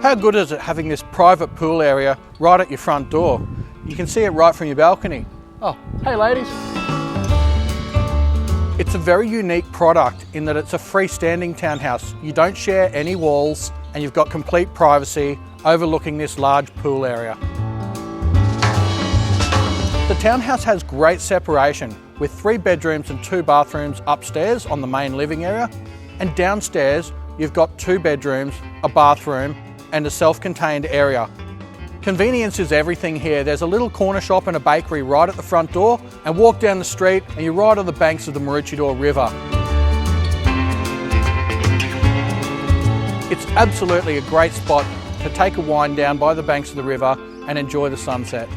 How good is it having this private pool area right at your front door? You can see it right from your balcony. Oh, hey ladies. It's a very unique product in that it's a freestanding townhouse. You don't share any walls and you've got complete privacy overlooking this large pool area. The townhouse has great separation with 3 bedrooms and 2 bathrooms upstairs on the main living area, and downstairs you've got 2 bedrooms, a bathroom and a self-contained area. Convenience is everything here. There's a little corner shop and a bakery right at the front door, and walk down the street and you're right on the banks of the Maroochydore River. It's absolutely a great spot to take a wind down by the banks of the river and enjoy the sunset.